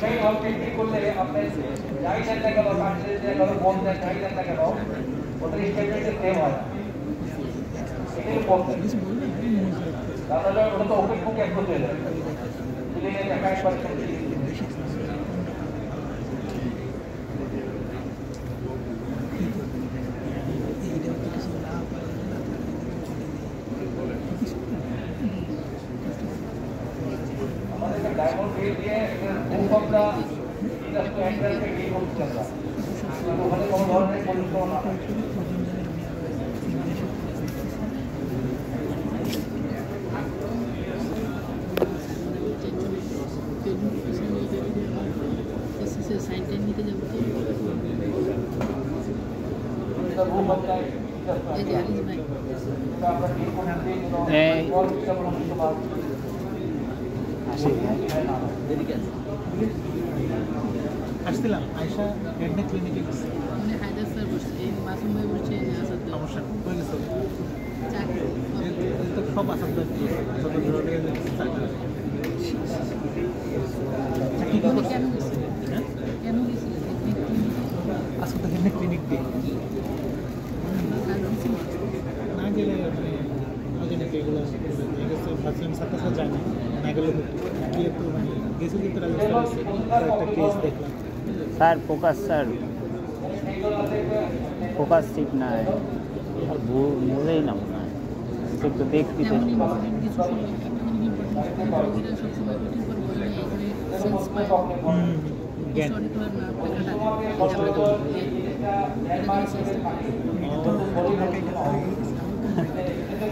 সেই হল বিক্রি করলে আপনি যাই দেন না কেন কাছে যে বন্ধ দেন যাই দেন না কেন ওদের স্টেটমেন্টে সেম হয় এটাই প্রবলেম তাহলে ওটা তো ওপেন বুক এক হয়ে যায় তুলে নিয়ে দেখা একবার डायमंड के लिए भूकंप का इंडस्ट्री एंटर पे भी हो सकता है तो हमें कौन और नहीं बोल सकता ना इससे साइन करने के जब तो भूकंप का ये जारिज भाई का अपना टीम को नाम दे और सब लोग के बाद আসছিলাম আয়শা হেডনে ক্লিনিকে গেছে মানে হায়দার স্যার বসে এই মাসুম ভাই বসে আসাদ সমস্যা কইলে চলে চাকরি তো সব আসাদ যত ধরনের চাকরি কেন গেছিল কেন গেছিল আজকে তো হেডনে ক্লিনিক দিয়ে না গেলে অজেনিক এগুলো গেছে ভাবছিলাম সাথে সাথে যায় না গেলে গিয়ে তো মানে গেছিল কিন্তু রাজস্থান একটা কেস দেখলাম सर फोकस ठीक ना है और मुझे ही ना होना है सिर्फ तो देखती थे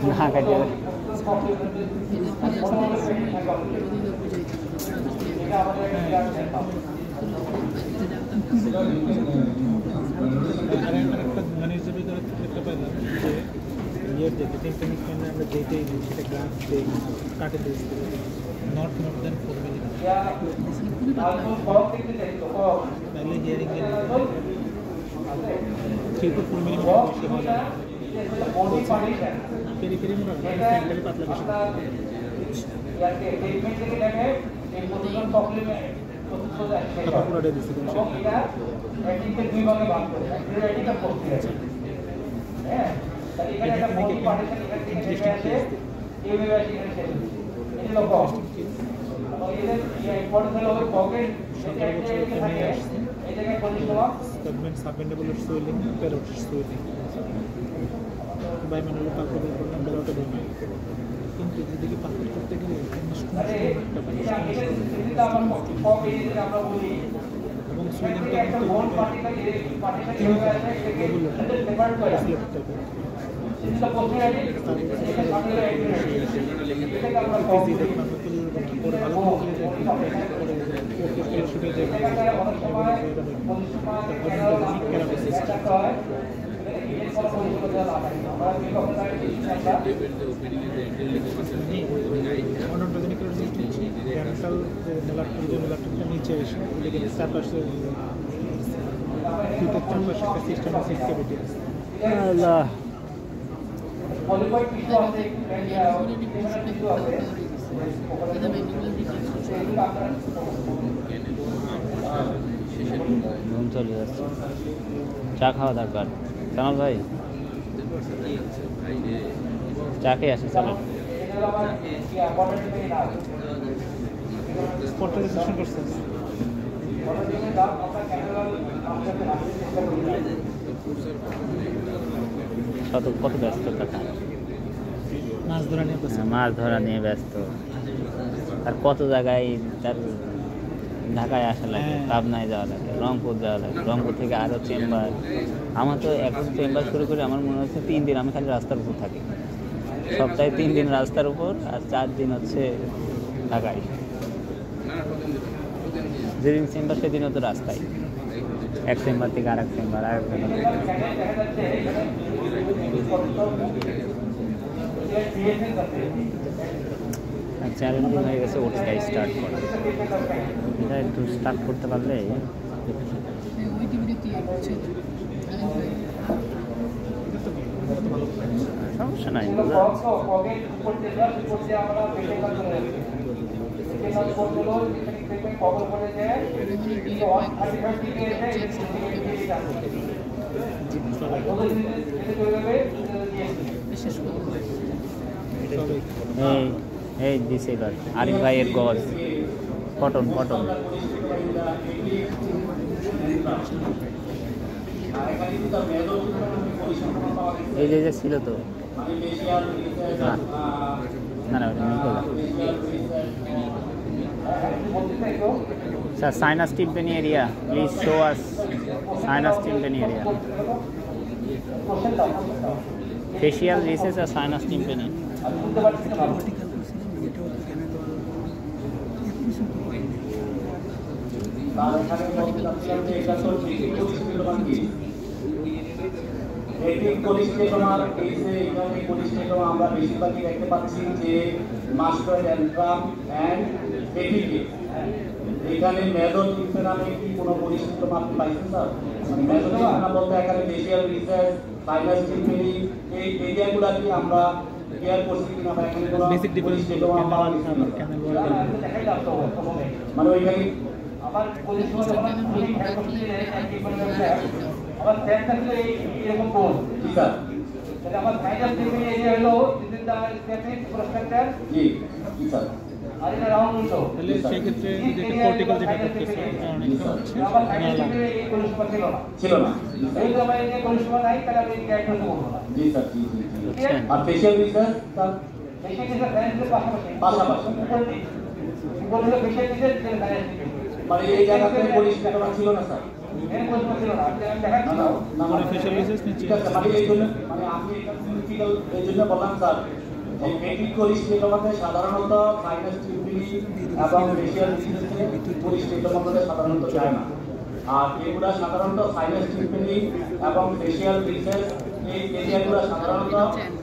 ना काटे মানে হিসেবে দেখতে পাইলাম যে ইয়ের দেখে টেকনিক ক্যামেরা আমরা যেটাই দিই সেটা গ্রাফ দিই কাটে দিই নট মোর দেন 4 মিলিমিটার তাহলে হিয়ারিং এর 3 to 4 মিলিমিটার বেশি হয় না পেরিফেরি মোটা সেন্টারে পাতলা বেশি পুরোটা দিচ্ছি সাবমেন্ডেবল সোয়েলিং প্যারোট সোয়েলিং বাইমানুয়াল পালপেবল করলাম বেরোটা ভেঙে কিন্তু যেদিকে পালপেট করতে গেলে এবং সুইলিংটা নিচে এসে চারপাশে চারপাশে একটা সিস্টেম সিট ক্যাভিটি আছে ঘুম চলে যাচ্ছে চা খাওয়া দরকার কামাল ভাই চা খেয়ে আসে চলেন কত ব্যস্ত থাকা মাছ ধরা নিয়ে ব্যস্ত আর কত জায়গায় তার ঢাকায় আসা লাগে পাবনায় যাওয়া লাগে রংপুর যাওয়া লাগে রংপুর থেকে আরও চেম্বার আমার তো এখন চেম্বার শুরু করে আমার মনে হচ্ছে 3 দিন আমি খালি রাস্তার উপর থাকি সপ্তাহে 3 দিন রাস্তার উপর আর 4 দিন হচ্ছে ঢাকায় যেদিন চেম্বার সেদিনও তো রাস্তায় এক চেম্বার থেকে আর এক চেম্বার আর চ্যালেঞ্জিং হয়ে গেছে ওটা স্টার্ট করা এটা একটু স্টার্ট করতে পারলে সমস্যা নাই কেনাল করতে হলো দেখবেন খবর করে যে এই 135 ডিগ্রি এসে বিশেষ করে এই দিছে এবার আরিফ ভাইয়ের গজ কটন কটন এই যে ছিল তো না না Sir, sinus tympani area. Please show us sinus tympani area. Facial disease or sinus tympani? এটি কোলিস্টেটমার এই যে এখানে কোলিস্টেটমা আমরা বেশিরভাগই দেখতে পাচ্ছি যে মাস্টার্ড অ্যান্ট্রাম অ্যান্ড এটিকে এখানে মেজোটিম্পে নামে কি কোনো কোলিস্টেটমা আপনি পাইছেন স্যার মানে মেজোটিম্পে বলতে এখানে ফেশিয়াল রিসার্চ সাইনাস টিম্পেনি এই এরিয়াগুলো কি আমরা কেয়ার করছি কিনা বা এখানে কোনো বেসিক কোলিস্টেটমা ডিফারেন্স মানে ওইখানে আমার কোলিস্টেটমা যখন খুলি আবার ট্যাগটা ছিল এরকম গোল ঠিক আছে তাহলে আমার সাইনাস টিম্পেনি এরিয়া হলো দিস ইজ দ্য স্টেপিক প্রসপেক্টর জি ঠিক আছে আর এটা রাউন্ড উল্টো তাহলে সেই ক্ষেত্রে যেটা কর্টিক্যাল যেটা করতেছে অনেকটা হচ্ছে আমার সাইনাস টিম্পেনি এই কোলিস্টেটমা ছিল না এই তো আমার এই কোলিস্টেটমা নাই তাহলে আমি এই ক্যারেক্টার করব না জি স্যার জি জি আর facial research sir facial research সাইন্সের পাশাপাশি উপর হলো ফেশিয়াল রিসার্চ যে সাইনাস মানে এই জায়গাতে কোলিস্টেটমা ছিল না স্যার এর কোলিস্টেটমা ছিল না আমি দেখাচ্ছি না মানে ফেশিয়াল রিসার্চ নিচে ঠিক আছে মানে এই জন্য মানে আমি এটা ক্রিটিক্যাল এই জন্য বললাম স্যার যে মেডিক কোলিস্টেটমাতে সাধারণত সাইনাস টিম্পেনি এবং ফেশিয়াল রিসার্চে কোলিস্টেটমাতে সাধারণত যায় না আর এগুলা সাধারণত সাইনাস টিম্পেনি এবং ফেশিয়াল রিসার্চ এই এরিয়াগুলো সাধারণত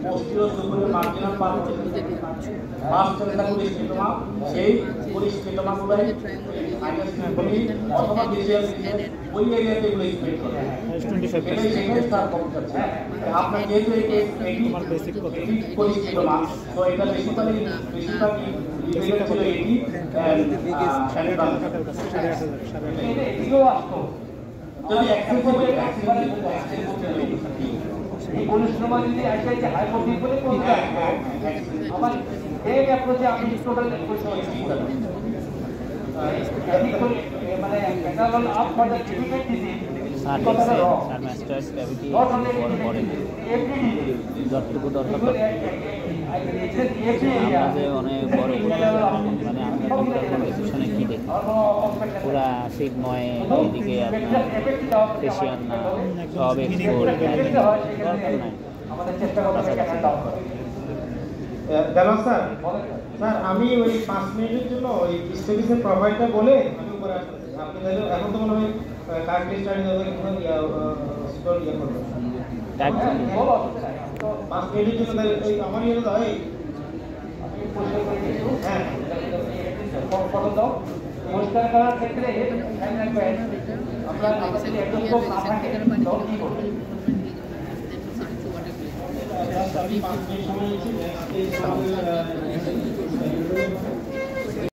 পোস্টিরিয়র সুপুরের মার্জিনাল পার্ট ফার্স্ট যেটা কোলিস্টেটমা সেই কোলিস্টেটমাগুলাই সাইনাস টিম্পেনি অথবা ফেশিয়াল রিসার্চ ওই এরিয়াতে এগুলো স্প্রেড করে এটাই সেখানে স্যার বলতে চাচ্ছি আপনার যেহেতু এই কোলিস্টেটমা তো এটা বেশিরভাগই লিমিটেড ছিল এটি এদিকেও আসতো যদি এই কোলিস্টেটমা যদি আসে যে হাইপোথিক বলে কোনটা আমার এই অ্যাপ্রোচে আমি টোটাল কোলিস্টেটমা মানে catalogue up for the treatment disease sir দেখছে স্যার মাস্টার্স ক্যাভিটি পড়ে যতটুকু দরকার আমরা যে অনেক বড় মানে আমরা ডিসকাশনে কি দেখি পুরা সিগময় এদিকে আপনার ফেশিয়াল না সব এক্সপোর্ট আমাদের চেষ্টা করতে জানো স্যার স্যার আমি ওই 5 মিনিটের জন্য ওই স্টেডিসের প্রোভাইডটা বলে আমি উপরে আপনি তাহলে এখন তো মনে হয় কার্ডলি স্টাডি হবে কোনো স্টোর ইয়ে করবে 5 মিনিটের জন্য তাহলে এই আমার ইয়ে দাও এই হ্যাঁ ফটো দাও পরিষ্কার করার ক্ষেত্রে ধ্যান রাখবেন আমরা আমাদের এন্ডোস্কোপ না থাকে তো কি করব আমি 5 মিনিট সময়